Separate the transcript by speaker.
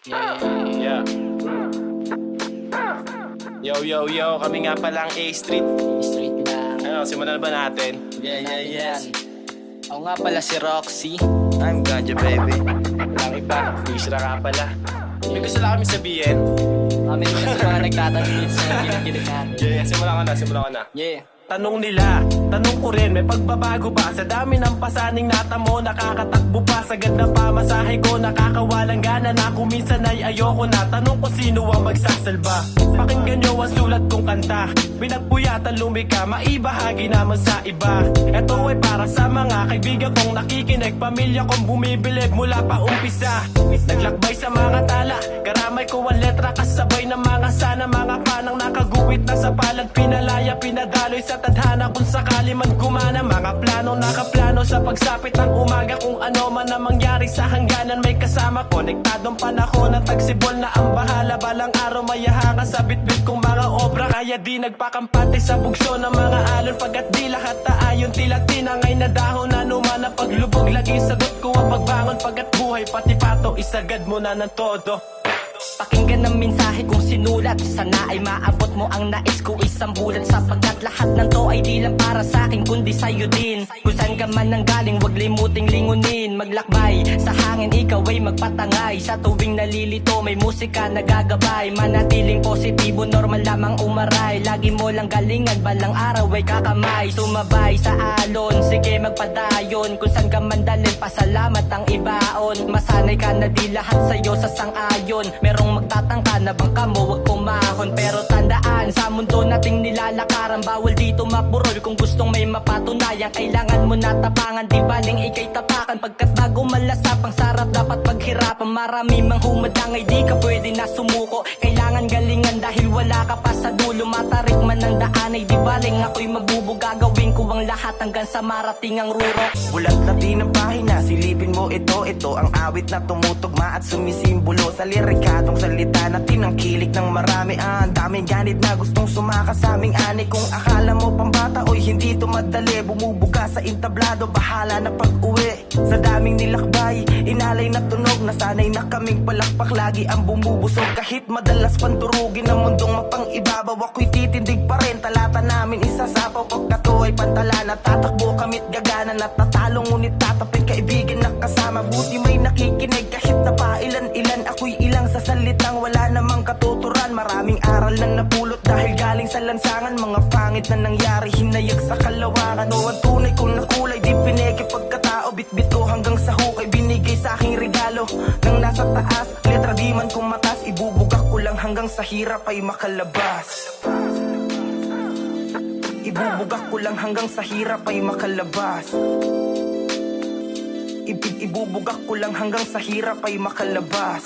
Speaker 1: Yeah. Yo, kami nga palang A-Street.
Speaker 2: Straight lang.
Speaker 1: Ano, simulan na ba natin?
Speaker 2: Yes. Ako nga pala si Roxy.
Speaker 1: I'm Ganja, baby. Walang iba, Fishra ka pala. May gusto lang kami sabihin.
Speaker 2: Kami rin sa mga nagtatanggit sa kilig natin.
Speaker 1: Yeah, simulan ka na.
Speaker 2: Yeah.
Speaker 1: Tanong nila, tanong ko rin, may pagbabago ba? Sa dami ng pasaning natamo, nakakatakbo pa. Sagad na pamasahe ko, nakakawalang gana na. Kung minsan ay ayoko na, tanong ko sino ang magsasalba. Pakinggan nyo ang sulat kong kanta, pinagpuyatan lumika, maibahagi naman sa iba. Ito ay para sa mga kaibigan kong nakikinig, pamilya kong bumibilib mula pa umpisa. Naglakbay sa mga tala, karamay ko ang letra, kasabay ng mga sana, mga panang nakaguwit na sa palad, pinalaya, pinadaloy sa tadhana kung sakali man gumana. Mga planong nakaplano sa pagsapit ng umaga, kung ano man ang mangyari sa hangganan may kasama. Konektadong panahon ng tagsibol na ang bahala, balang araw mayahanga sa bitbit kong mga obra. Kaya di nagpakampante sa bugso ng mga alon, pagkat di lahat taayon, tila tinangay na dahon. Ano man ang paglubog, laging sagot ko ang pagbangon, pagkat buhay pati pato isagad mo na ng todo.
Speaker 2: Pakinggan ang mensahe kong sinulat, sana ay maabot mo ang nais ko isang bulat. Sapagkat lahat ng to ay di lang para sa akin kundi sa'yo din. Kung saan ka man nang galing, wag limuting lingunin. Maglakbay sa hangin, ikaw ay magpatangay. Sa tuwing nalilito, may musika nagagabay. Manatiling positibo, normal lamang umaray. Lagi mo lang galingan, balang araw ay kakamay. Sumabay sa alon, sige magpadayon. Kung saan ka man dalhin, pasalamat ang ibaon. Masanay ka na di lahat sa'yo sa sang-ayon. Merong magtatangka na bangka mo wag pumahon. Pero tandaan, sa mundo nating nilalakaran, bawal dito mapurol. Kung gustong may mapatunayan, kailangan mo natapangan. Di baling ikay tapakan, pagkat bago malasap ang sarap dapat paghirapan. Marami mang humadangay, di ka pwede na sumuko. Kailangan galingan dahil wala ka pa sa dulo. Matarik man ang daan ay di baling ako'y mabubuga. Gawin ko ang lahat hanggang sa marating ang ruro.
Speaker 3: Bulat na di ng pahina, silipin mo ito ang awit na tumutugma at sumisimbolo sa lirikadong salita na tinangkilik ng marami. Ang daming ganit na gustong sumaka sa aming ani. Kung akala mo pambata, oy hindi to madali. Bumubuga sa intablado, bahala na pag-uwi. Sa daming nilakbay, inalay na tunog, nasanay na kaming palakpak, lagi ang bumubusog. Kahit madalas pandurugin ng mundong mapang-ibabaw, ako'y titindig pa rin, talata namin isasapaw. Pagkato ay pantala, natatakbo kamit gagana, natatalo ngunit tatapik, kaibigan na kasama. Buti may nakikinig kahit na pailan-ilan, ako'y ilang sa salitang wala namang katuturan. Maraming aral na napulot dahil galing sa lansangan, mga pangit na nangyari, hinayag sa kalawakan. O ang tunay kong nakulay, di pineke pagkatao, bitbito hanggang sa hukay, binigay sa aking regalo nang nasa taas. Letra di man kumatas, ibubugak ko lang hanggang sa hirap ay makalabas. Ibubugak ko lang hanggang sa hirap ay makalabas. Ibubugak ko lang hanggang sa hirap ay makalabas.